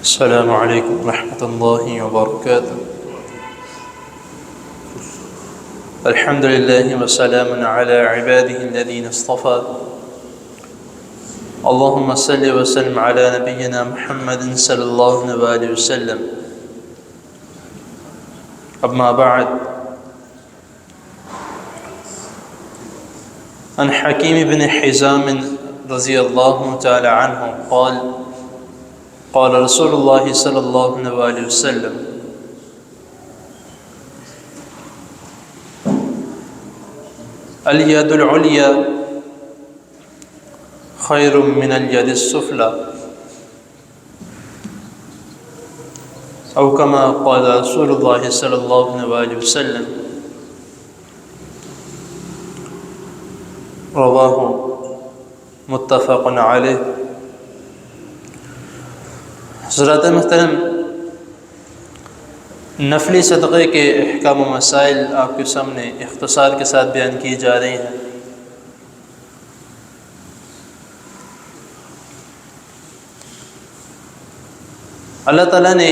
السلام علیکم ورحمۃ اللہ وبرکاتہ۔ الحمد للہ وسلام علی عباده الذین اصطفى۔ اللهم صل وسلم علی نبینا محمد صلی اللہ علیہ وسلم۔ اما بعد، عن حکیم بن حزام رضی اللہ تعالی عنہ قال قال رسول اللہ صلی اللہ علیہ وسلم: الید العلیٰ خیر من الید السفلی، او کما قال رسول اللہ صلی اللہ علیہ وسلم۔ رواہ متفق علیہ۔ حضرات محترم، نفلی صدقے کے احکام و مسائل آپ کے سامنے اختصار کے ساتھ بیان کیے جا رہے ہیں۔ اللہ تعالیٰ نے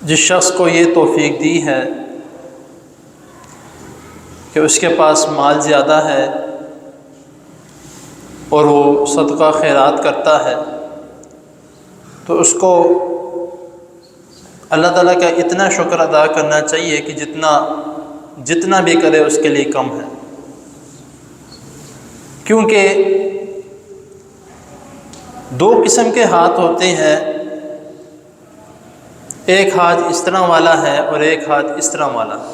جس شخص کو یہ توفیق دی ہے کہ اس کے پاس مال زیادہ ہے اور وہ صدقہ خیرات کرتا ہے، تو اس کو اللہ تعالیٰ کا اتنا شکر ادا کرنا چاہیے کہ جتنا بھی کرے اس کے لیے کم ہے، کیونکہ دو قسم کے ہاتھ ہوتے ہیں، ایک ہاتھ اس طرح والا ہے اور ایک ہاتھ اس طرح والا ہے۔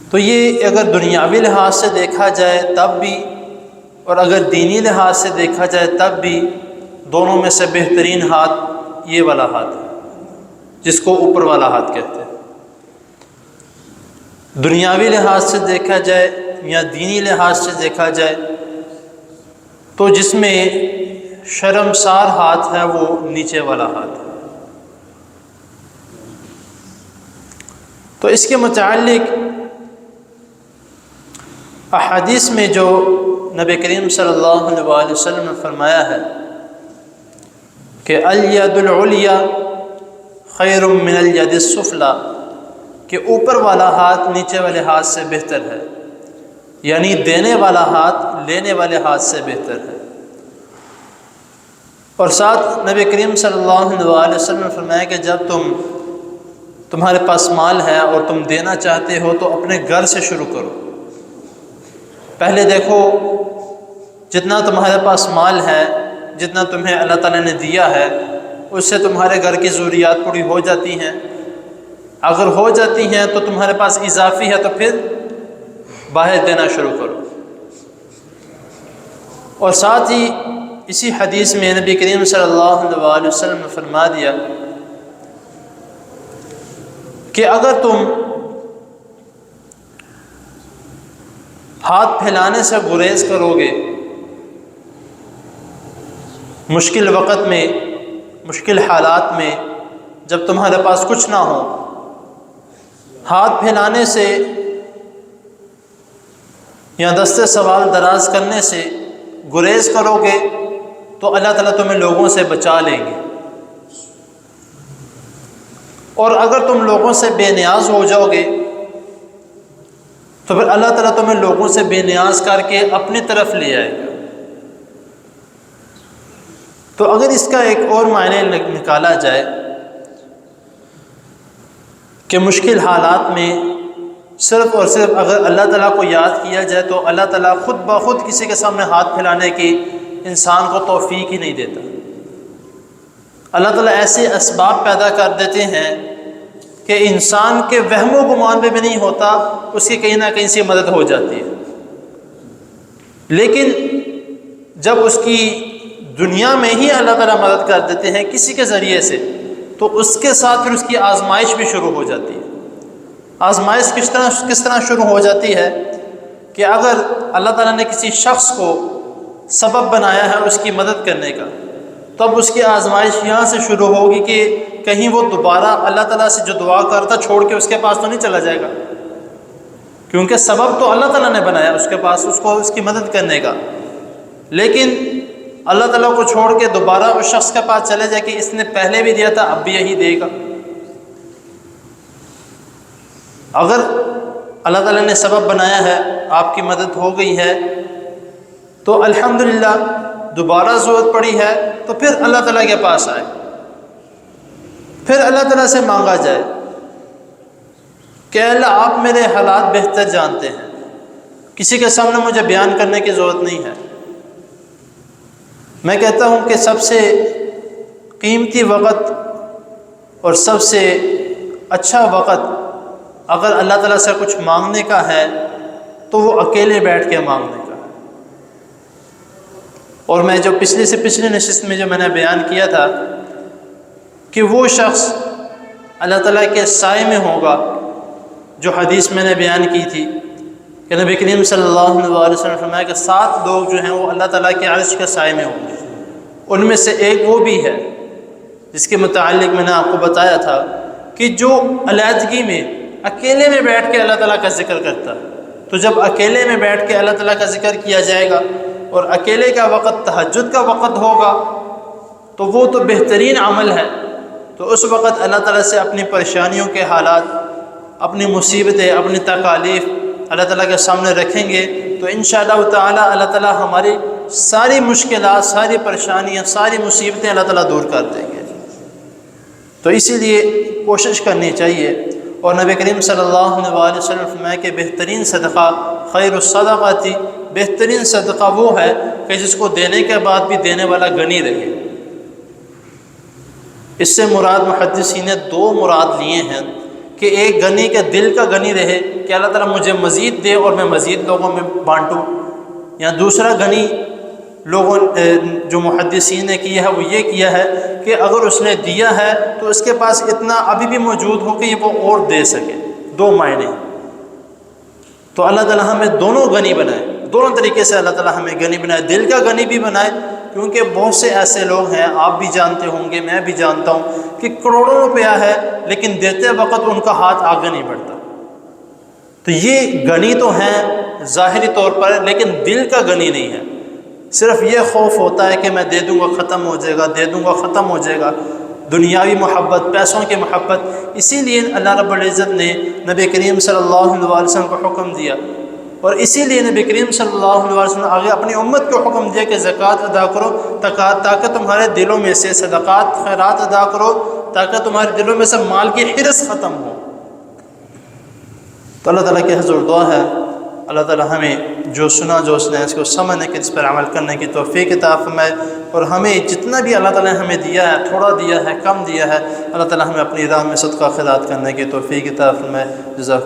تو یہ اگر دنیاوی لحاظ سے دیکھا جائے تب بھی، اور اگر دینی لحاظ سے دیکھا جائے تب بھی، دونوں میں سے بہترین ہاتھ یہ والا ہاتھ ہے، جس کو اوپر والا ہاتھ کہتے ہیں۔ دنیاوی لحاظ سے دیکھا جائے یا دینی لحاظ سے دیکھا جائے تو جس میں شرمسار ہاتھ ہے وہ نیچے والا ہاتھ ہے۔ تو اس کے متعلق احادیث میں جو نبی کریم صلی اللہ علیہ وسلم نے فرمایا ہے کہ الید العلیٰ خیر من الید السفلی، کہ اوپر والا ہاتھ نیچے والے ہاتھ سے بہتر ہے، یعنی دینے والا ہاتھ لینے والے ہاتھ سے بہتر ہے۔ اور ساتھ نبی کریم صلی اللہ علیہ وسلم نے فرمایا کہ جب تمہارے پاس مال ہے اور تم دینا چاہتے ہو تو اپنے گھر سے شروع کرو۔ پہلے دیکھو جتنا تمہارے پاس مال ہے، جتنا تمہیں اللہ تعالیٰ نے دیا ہے، اس سے تمہارے گھر کی ضروریات پوری ہو جاتی ہیں۔ اگر ہو جاتی ہیں تو تمہارے پاس اضافی ہے تو پھر باہر دینا شروع کرو۔ اور ساتھ ہی اسی حدیث میں نبی کریم صلی اللہ علیہ وسلم نے فرما دیا کہ اگر تم ہاتھ پھیلانے سے گریز کرو گے مشکل وقت میں، مشکل حالات میں، جب تمہارے پاس کچھ نہ ہو، ہاتھ پھیلانے سے یا دستے سوال دراز کرنے سے گریز کرو گے تو اللہ تعالیٰ تمہیں لوگوں سے بچا لیں گے۔ اور اگر تم لوگوں سے بے نیاز ہو جاؤ گے تو پھر اللہ تعالیٰ تمہیں لوگوں سے بے نیاز کر کے اپنی طرف لے آئے گا۔ تو اگر اس کا ایک اور معنی نکالا جائے کہ مشکل حالات میں صرف اور صرف اگر اللہ تعالیٰ کو یاد کیا جائے تو اللہ تعالیٰ خود بخود کسی کے سامنے ہاتھ پھیلانے کی انسان کو توفیق ہی نہیں دیتا۔ اللہ تعالیٰ ایسے اسباب پیدا کر دیتے ہیں کہ انسان کے وہم و گمان میں بھی نہیں ہوتا، اس کی کہیں نہ کہیں سے مدد ہو جاتی ہے۔ لیکن جب اس کی دنیا میں ہی اللہ تعالیٰ مدد کر دیتے ہیں کسی کے ذریعے سے، تو اس کے ساتھ پھر اس کی آزمائش بھی شروع ہو جاتی ہے۔ آزمائش کس طرح شروع ہو جاتی ہے کہ اگر اللہ تعالیٰ نے کسی شخص کو سبب بنایا ہے اس کی مدد کرنے کا، تب اس کی آزمائش یہاں سے شروع ہوگی کہ کہیں وہ دوبارہ اللہ تعالیٰ سے جو دعا کرتا چھوڑ کے اس کے پاس تو نہیں چلا جائے گا، کیونکہ سبب تو اللہ تعالیٰ نے بنایا اس کے پاس، اس کو اس کی مدد کرنے کا۔ لیکن اللہ تعالیٰ کو چھوڑ کے دوبارہ اس شخص کے پاس چلے جائے کہ اس نے پہلے بھی دیا تھا اب بھی یہی دے گا۔ اگر اللہ تعالیٰ نے سبب بنایا ہے، آپ کی مدد ہو گئی ہے، تو الحمدللہ، دوبارہ ضرورت پڑی ہے تو پھر اللہ تعالیٰ کے پاس آئے، پھر اللہ تعالیٰ سے مانگا جائے کہ اللہ آپ میرے حالات بہتر جانتے ہیں، کسی کے سامنے مجھے بیان کرنے کی ضرورت نہیں ہے۔ میں کہتا ہوں کہ سب سے قیمتی وقت اور سب سے اچھا وقت اگر اللہ تعالیٰ سے کچھ مانگنے کا ہے تو وہ اکیلے بیٹھ کے مانگنے کا ہے۔ اور میں جو پچھلی نشست میں جو میں نے بیان کیا تھا کہ وہ شخص اللہ تعالیٰ کے سائے میں ہوگا، جو حدیث میں نے بیان کی تھی کہ نبی کریم صلی اللہ علیہ وسلم نے فرمایا کہ 7 لوگ جو ہیں وہ اللہ تعالیٰ کے عرش کے سائے میں ہوں گے۔ ان میں سے ایک وہ بھی ہے جس کے متعلق میں نے آپ کو بتایا تھا کہ جو علیحدگی میں اکیلے میں بیٹھ کے اللہ تعالیٰ کا ذکر کرتا ہے۔ تو جب اکیلے میں بیٹھ کے اللہ تعالیٰ کا ذکر کیا جائے گا اور اکیلے کا وقت تہجد کا وقت ہوگا تو وہ تو بہترین عمل ہے۔ تو اس وقت اللہ تعالیٰ سے اپنی پریشانیوں کے حالات، اپنی مصیبتیں، اپنی تکالیف اللہ تعالیٰ کے سامنے رکھیں گے تو انشاءاللہ تعالیٰ اللہ تعالیٰ ہماری ساری مشکلات، ساری پریشانیاں، ساری مصیبتیں اللہ تعالیٰ دور کر دیں گے۔ تو اسی لیے کوشش کرنی چاہیے۔ اور نبی کریم صلی اللہ علیہ وسلم فرمایا کہ بہترین صدقہ خیر الصدقات، بہترین صدقہ وہ ہے کہ جس کو دینے کے بعد بھی دینے والا غنی رہے۔ اس سے مراد محدثین نے 2 مراد لیے ہیں کہ ایک غنی کے دل کا غنی رہے کہ اللہ تعالیٰ مجھے مزید دے اور میں مزید لوگوں میں بانٹوں، یا دوسرا غنی لوگوں جو محدثین نے کیا ہے وہ یہ کیا ہے کہ اگر اس نے دیا ہے تو اس کے پاس اتنا ابھی بھی موجود ہو کہ وہ اور دے سکے۔ 2 معنی۔ تو اللہ تعالیٰ ہمیں دونوں غنی بنائے، دونوں طریقے سے اللہ تعالیٰ ہمیں غنی بنائے، دل کا غنی بھی بنائے، کیونکہ بہت سے ایسے لوگ ہیں، آپ بھی جانتے ہوں گے، میں بھی جانتا ہوں کہ کروڑوں روپیہ ہے لیکن دیتے وقت ان کا ہاتھ آگے نہیں بڑھتا۔ تو یہ غنی تو ہیں ظاہری طور پر لیکن دل کا غنی نہیں ہے۔ صرف یہ خوف ہوتا ہے کہ میں دے دوں گا ختم ہو جائے گا، دے دوں گا ختم ہو جائے گا، دنیاوی محبت، پیسوں کی محبت۔ اسی لیے اللہ رب العزت نے نبی کریم صلی اللہ علیہ وسلم کو حکم دیا، اور اسی لیے نبی کریم صلی اللہ علیہ وسلم نے آگے اپنی امت کو حکم دیا کہ زکوٰۃ ادا کرو تاکہ تمہارے دلوں میں سے صدقات خیرات ادا کرو تاکہ تمہارے دلوں میں سے مال کی حرص ختم ہو۔ تو اللہ تعالیٰ کی حضور دعا ہے اللہ تعالیٰ ہمیں جو سنا جو اس نے اس کو سمجھنے کے، اس پر عمل کرنے کی توفیق عطا فرمائے، اور ہمیں جتنا بھی اللہ تعالیٰ نے ہمیں دیا ہے، تھوڑا دیا ہے، کم دیا ہے، اللہ تعالیٰ ہمیں اپنی راہ میں صدقہ خیرات کرنے کی توفیق عطا فرمائے۔ جزاک